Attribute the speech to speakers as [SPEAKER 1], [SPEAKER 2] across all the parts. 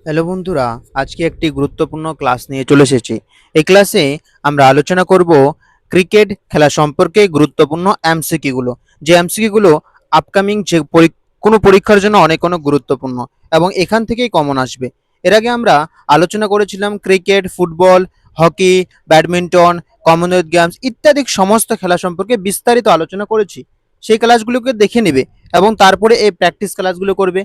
[SPEAKER 1] Hello বন্ধুরা, আজকে একটি গুরুত্বপূর্ণ ক্লাস নিয়ে চলে এসেছি। এই ক্লাসে আমরা আলোচনা করব ক্রিকেট খেলা সম্পর্কে গুরুত্বপূর্ণ এমসিকিউ গুলো। যে এমসিকিউ গুলো আপকামিং কোনো পরীক্ষার জন্য অনেক গুরুত্বপূর্ণ এবং এখান থেকেই কমন আসবে। এর আগে আমরা আলোচনা করেছিলাম cricket, football, hockey, badminton, Commonwealth games ইত্যাদি সমস্ত খেলা সম্পর্কে বিস্তারিত আলোচনা করেছি। সেই ক্লাসগুলোকে দেখে নেবে এবং তারপরে এই প্র্যাকটিস ক্লাসগুলো করবে।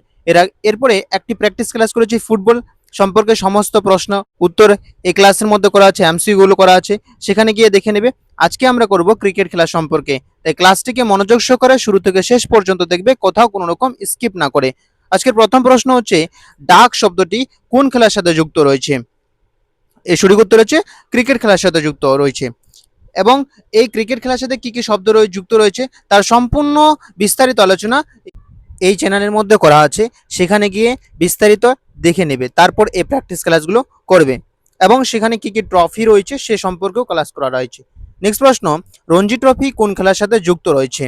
[SPEAKER 1] এরপরে একটি প্র্যাকটিস ক্লাস করেছি ফুটবল সম্পর্কে সমস্ত প্রশ্ন উত্তর এই ক্লাসের মধ্যে করা আছে, এমসিকিউ গুলো করা আছে, সেখানে গিয়ে দেখে নেবে। আজকে আমরা করব ক্রিকেট খেলা সম্পর্কে, তাই ক্লাসটিকে মনোযোগ সহকারে শুরু থেকে শেষ পর্যন্ত দেখবে, কোথাও কোনো রকম স্কিপ না করে। আজকের প্রথম প্রশ্ন হচ্ছে, ডাক শব্দটি কোন খেলার সাথে যুক্ত রয়েছে? এই সঠিক উত্তর হচ্ছে ক্রিকেট খেলার সাথে যুক্ত রয়েছে। এবং এই ক্রিকেট খেলার সাথে কি কি শব্দ যুক্ত রয়েছে তার সম্পূর্ণ বিস্তারিত আলোচনা এই চ্যানেলের মধ্যে করা আছে, সেখানে গিয়ে বিস্তারিত দেখে নেবে, তারপর এই প্র্যাকটিস ক্লাসগুলো করবে এবং সেখানে কি কি ট্রফি রয়েছে সে সম্পর্কেও ক্লাস করা রয়েছে। নেক্সট প্রশ্ন, রঞ্জি ট্রফি কোন খেলার সাথে যুক্ত রয়েছে?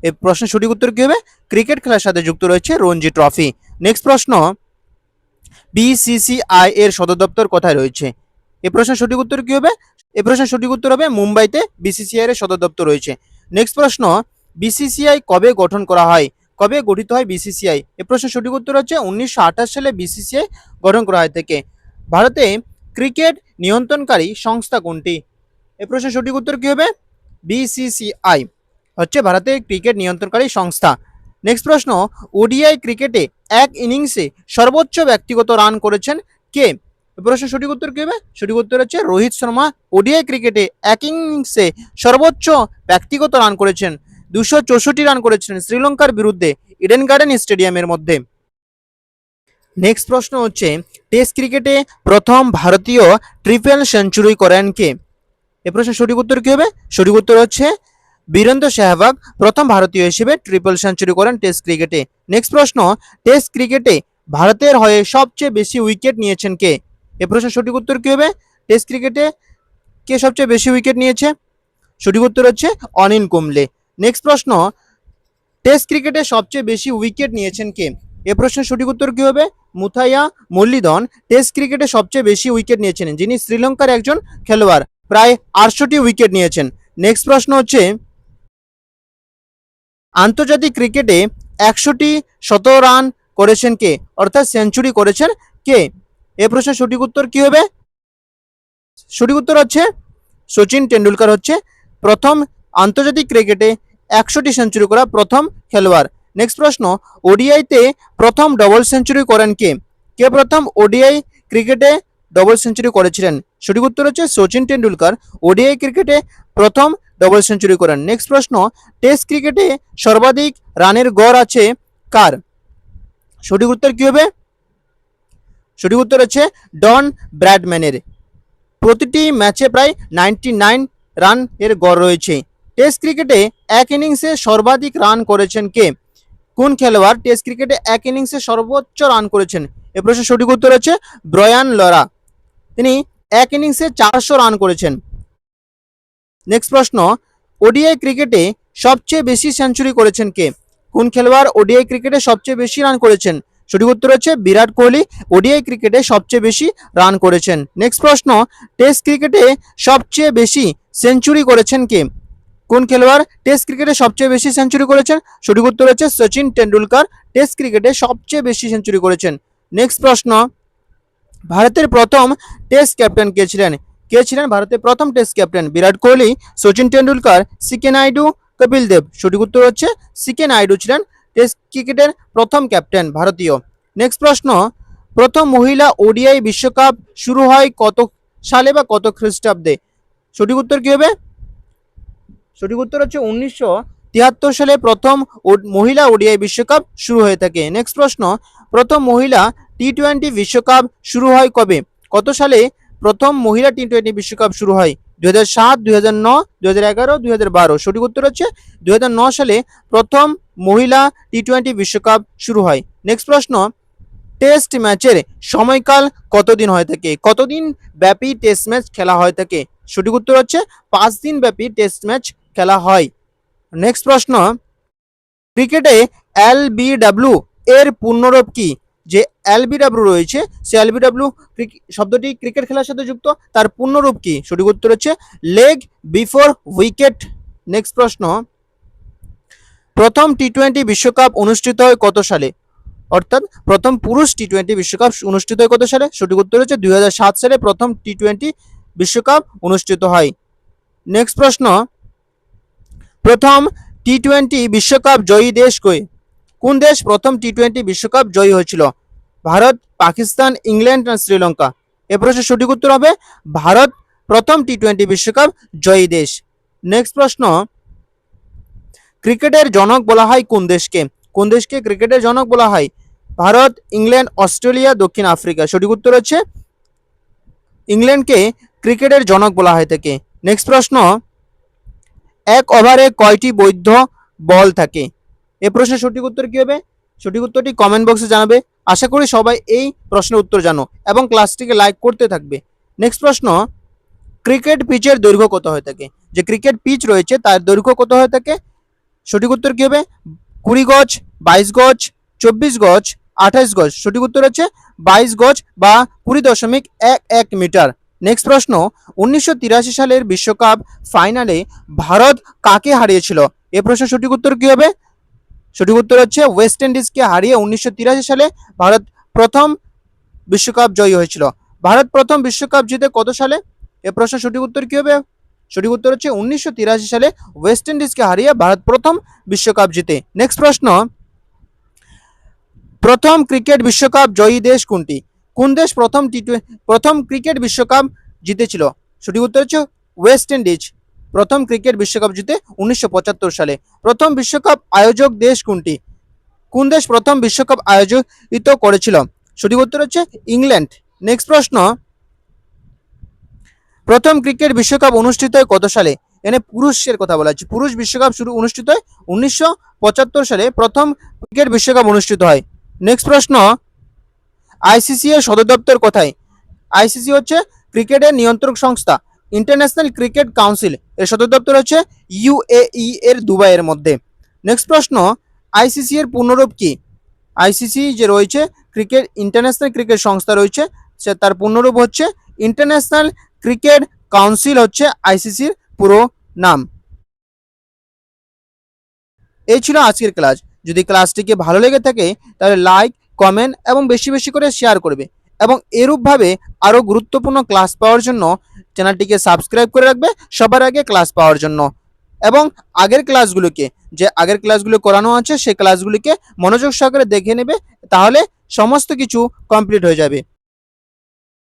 [SPEAKER 1] এই প্রশ্নের সঠিক উত্তর কি হবে? ক্রিকেট খেলার সাথে যুক্ত রয়েছে রঞ্জি ট্রফি। নেক্সট প্রশ্ন, বিসিসিআই এর সদর দপ্তর কোথায় রয়েছে? এই প্রশ্নের সঠিক উত্তর কি হবে? এই প্রশ্নের সঠিক উত্তর হবে মুম্বাইতে বিসিসিআই এর সদর দপ্তর রয়েছে। নেক্সট প্রশ্ন, বিসিসিআই কবে গঠন করা হয়? কবে গঠিত হয় বিসিসিআই? এই প্রশ্নের সঠিক উত্তর হচ্ছে 1928 সালে বিসিসিআই গঠন করা হয় থেকে। ভারতে ক্রিকেট নিয়ন্ত্রণকারী সংস্থা কোনটি? এই প্রশ্নের সঠিক উত্তর কি হবে? বিসিসিআই হচ্ছে ভারতের ক্রিকেট নিয়ন্ত্রণকারী সংস্থা। নেক্সট প্রশ্ন, ওডিআই ক্রিকেটে এক ইনিংসে সর্বোচ্চ ব্যক্তিগত রান করেছেন কে? প্রশ্নের সঠিক উত্তর কি হবে? সঠিক উত্তর হচ্ছে রোহিত শর্মা। ওডিআই ক্রিকেটে এক ইনিংসে সর্বোচ্চ ব্যক্তিগত রান করেছেন, 264 রান করেছেন শ্রীলঙ্কার বিরুদ্ধে ইডেন গার্ডেন স্টেডিয়ামের মধ্যে। নেক্সট প্রশ্ন হচ্ছে, টেস্ট ক্রিকেটে প্রথম ভারতীয় ট্রিপল সেঞ্চুরি করেন কে? এ প্রশ্নের সঠিক উত্তর কি হবে? সঠিক উত্তর হচ্ছে বীরেন্দ্র সেহবাগ প্রথম ভারতীয় হিসেবে ট্রিপল সেঞ্চুরি করেন টেস্ট ক্রিকেটে। নেক্সট প্রশ্ন, টেস্ট ক্রিকেটে ভারতের হয়ে সবচেয়ে বেশি উইকেট নিয়েছেন কে? এ প্রশ্নের সঠিক উত্তর কি হবে? টেস্ট ক্রিকেটে কে সবচেয়ে বেশি উইকেট নিয়েছে? সঠিক উত্তর হচ্ছে অনিল কুম্বলে। নেক্সট প্রশ্ন, টেস্ট ক্রিকেটে সবচেয়ে বেশি উইকেট নিয়েছেন কে? এ প্রশ্নের সঠিক উত্তর কি হবে? মুথাইয়া মুরলীধরন টেস্ট ক্রিকেটে সবচেয়ে বেশি উইকেট নিয়েছেন, যিনি শ্রীলঙ্কার একজন খেলোয়াড়, প্রায় 68 উইকেট নিয়েছেন। নেক্সট প্রশ্ন হচ্ছে, আন্তর্জাতিক ক্রিকেটে 100টি শতরান করেছেন কে, অর্থাৎ সেঞ্চুরি করেছেন কে? এ প্রশ্নের সঠিক উত্তর কি হবে? সঠিক উত্তর হচ্ছে সচিন টেন্ডুলকার হচ্ছে প্রথম আন্তর্জাতিক ক্রিকেটে 100টি সেঞ্চুরি করা প্রথম খেলোয়াড়। নেক্সট প্রশ্ন, ওডিআইতে প্রথম ডবল সেঞ্চুরি করেন কে? কে প্রথম ওডিআই ক্রিকেটে ডবল সেঞ্চুরি করেছিলেন? সঠিক উত্তর হচ্ছে সচিন টেন্ডুলকার ওডিআই ক্রিকেটে প্রথম ডবল সেঞ্চুরি করেন। নেক্সট প্রশ্ন, টেস্ট ক্রিকেটে সর্বাধিক রানের গড় আছে কার? সঠিক উত্তর কি হবে? সঠিক উত্তর হচ্ছে ডন ব্র্যাডম্যানের। প্রতিটি ম্যাচে প্রায় 99 রান এর গড় রয়েছে। টেস্ট ক্রিকেটে এক ইনিংসে সর্বাধিক রান করেছেন কে? কোন খেলোয়াড় টেস্ট ক্রিকেটে এক ইনিংসে সর্বোচ্চ রান করেছেন? এ প্রশ্নের সঠিক উত্তর হচ্ছে ব্রায়ান লারা, তিনি এক ইনিংসে 400 রান করেছেন। নেক্সট প্রশ্ন, ওডিআই ক্রিকেটে সবচেয়ে বেশি সেঞ্চুরি করেছেন কে? কোন খেলোয়াড় ওডিআই ক্রিকেটে সবচেয়ে বেশি রান করেছেন? সঠিক উত্তর হচ্ছে বিরাট কোহলি ওডিআই ক্রিকেটে সবচেয়ে বেশি রান করেছেন। নেক্সট প্রশ্ন, টেস্ট ক্রিকেটে সবচেয়ে বেশি সেঞ্চুরি করেছেন কে? কোন খেলোয়াড় টেস্ট ক্রিকেটে সবচেয়ে বেশি সেঞ্চুরি করেছেন? সঠিক উত্তর হচ্ছে সচিন টেন্ডুলকার টেস্ট ক্রিকেটে সবচেয়ে বেশি সেঞ্চুরি করেছেন। নেক্সট প্রশ্ন, ভারতের প্রথম টেস্ট ক্যাপ্টেন কে ছিলেন? কে ছিলেন ভারতের প্রথম টেস্ট ক্যাপ্টেন? বিরাট কোহলি, সচিন টেন্ডুলকার, সিকে নাইডু, কপিল দেব। সঠিক উত্তর হচ্ছে সিকে নাইডু ছিলেন টেস্ট ক্রিকেটের প্রথম ক্যাপ্টেন ভারতীয়। নেক্সট প্রশ্ন, প্রথম মহিলা ওডিআই বিশ্বকাপ শুরু হয় কত সালে বা কত খ্রিস্টাব্দে? সঠিক উত্তর কি হবে? সঠিক উত্তর হচ্ছে 1973 সালে প্রথম মহিলা ওডিআই বিশ্বকাপ শুরু হয়ে থাকে। নেক্সট প্রশ্ন, প্রথম মহিলা টি-20 বিশ্বকাপ শুরু হয় কবে? কত সালে প্রথম মহিলা টি-20 বিশ্বকাপ শুরু হয়? 2007, 2009, 2011, 2012। সঠিক উত্তর হচ্ছে 2009 সালে প্রথম মহিলা টি-20 বিশ্বকাপ শুরু হয়। নেক্সট প্রশ্ন, টেস্ট ম্যাচের সময়কাল কতদিন হয়ে থাকে? কতদিন ব্যাপী টেস্ট ম্যাচ খেলা হয়ে থাকে? সঠিক উত্তর হচ্ছে 5 দিন ব্যাপী টেস্ট ম্যাচ খেলা হয়। নেক্সট প্রশ্ন, ক্রিকেটে এলবিডব্লিউ এর পূর্ণরূপ কি? যে এলবিডব্লিউ রয়েছে সেই এলবিডব্লিউ শব্দটি ক্রিকেট খেলার সাথে যুক্ত, তার পূর্ণরূপ কি? সঠিক উত্তর হচ্ছে লেগ বিফোর উইকেট। নেক্সট প্রশ্ন, প্রথম টি-20 বিশ্বকাপ অনুষ্ঠিত হয় কত সালে? অর্থাৎ প্রথম পুরুষ টি-20 বিশ্বকাপ অনুষ্ঠিত হয় কত সালে? সঠিক উত্তর হচ্ছে 2007 সালে প্রথম টি-20 বিশ্বকাপ অনুষ্ঠিত হয়। নেক্সট প্রশ্ন, প্রথম টি-20 বিশ্বকাপ জয়ী দেশ কই? কোন দেশ প্রথম টি-20 বিশ্বকাপ জয়ী হয়েছিল? ভারত, পাকিস্তান, ইংল্যান্ড না শ্রীলঙ্কা? এ প্রশ্নের সঠিক উত্তর হবে ভারত প্রথম টি-20 বিশ্বকাপ জয়ী দেশ। নেক্সট প্রশ্ন, ক্রিকেটের জনক বলা হয় কোন দেশকে? কোন দেশকে ক্রিকেটের জনক বলা হয়? ভারত, ইংল্যান্ড, অস্ট্রেলিয়া, দক্ষিণ আফ্রিকা? সঠিক উত্তর হচ্ছে ইংল্যান্ডকে ক্রিকেটের জনক বলা হয় থাকে। নেক্সট প্রশ্ন, এক ওভারে কয়টি বৈধ বল থাকে? এই প্রশ্নের সঠিক উত্তর কি হবে? সঠিক উত্তরটি কমেন্ট বক্সে জানাবে। আশা করি সবাই এই প্রশ্নের উত্তর জানো এবং ক্লাসটিকে লাইক করতে থাকবে। নেক্সট প্রশ্ন, ক্রিকেট পিচের দৈর্ঘ্য কত হয়ে থাকে? যে ক্রিকেট পিচ রয়েছে তার দৈর্ঘ্য কত হয়ে থাকে? সঠিক উত্তর কি হবে? 20 গজ, 22 গজ, 24 গজ, 28 গজ? সঠিক উত্তর হচ্ছে 22 গজ বা 20.11 মিটার। নেক্সট প্রশ্ন, 1983 সালের বিশ্বকাপ ফাইনালে ভারত কাকে হারিয়েছিল? এই প্রশ্নের সঠিক উত্তর কি হবে? সঠিক উত্তর হচ্ছে ওয়েস্ট ইন্ডিজকে হারিয়ে 1983 সালে ভারত প্রথম বিশ্বকাপ জয়ী হয়েছিল। ভারত প্রথম বিশ্বকাপ জিতে কত সালে? এ প্রশ্নের সঠিক উত্তর কি হবে? সঠিক উত্তর হচ্ছে 1983 সালে ওয়েস্ট ইন্ডিজকে হারিয়ে ভারত প্রথম বিশ্বকাপ জিতে। নেক্সট প্রশ্ন, প্রথম ক্রিকেট বিশ্বকাপ জয়ী দেশ কোনটি? কোন দেশ প্রথম ক্রিকেট বিশ্বকাপ জিতেছিল? সঠিক উত্তর হচ্ছে ওয়েস্ট ইন্ডিজ প্রথম ক্রিকেট বিশ্বকাপ জিতে 1975 সালে। প্রথম বিশ্বকাপ আয়োজক দেশ কোনটি? কোন দেশ প্রথম বিশ্বকাপ আয়োজিত করেছিল? সঠিক উত্তর হচ্ছে ইংল্যান্ড। নেক্সট প্রশ্ন, প্রথম ক্রিকেট বিশ্বকাপ অনুষ্ঠিত হয় কত সালে? এখানে পুরুষের কথা বলা হচ্ছে। পুরুষ বিশ্বকাপ অনুষ্ঠিত হয় 1975 সালে প্রথম ক্রিকেট বিশ্বকাপ অনুষ্ঠিত হয়। নেক্সট প্রশ্ন, আইসিসি এর সদর দপ্তর কোথায়? আইসিসি হচ্ছে ক্রিকেটের নিয়ন্ত্রক সংস্থা। ইন্টারন্যাশনাল ক্রিকেট কাউন্সিল এর সদর দপ্তর হচ্ছে ইউএই এর দুবাইয়ের মধ্যে। নেক্সট প্রশ্ন, আইসিসি এর পূর্ণরূপ কি? আইসিসি যে রয়েছে ক্রিকেট ইন্টারন্যাশনাল ক্রিকেট সংস্থা রয়েছে সে তার পূর্ণরূপ হচ্ছে ইন্টারন্যাশনাল ক্রিকেট কাউন্সিল হচ্ছে আইসিসির পুরো নাম। এই ছিল আজকের ক্লাস। যদি ক্লাসটিকে ভালো লেগে থাকে তাহলে লাইক, কমেন্ট এবং বেশি বেশি করে শেয়ার করবে এবং এরূপভাবে আরও গুরুত্বপূর্ণ ক্লাস পাওয়ার জন্য চ্যানেলটিকে সাবস্ক্রাইব করে রাখবে সবার আগে ক্লাস পাওয়ার জন্য। এবং আগের ক্লাসগুলো করানো আছে সেই ক্লাসগুলিকে মনোযোগ সহকারে দেখে নেবে, তাহলে সমস্ত কিছু কমপ্লিট হয়ে যাবে।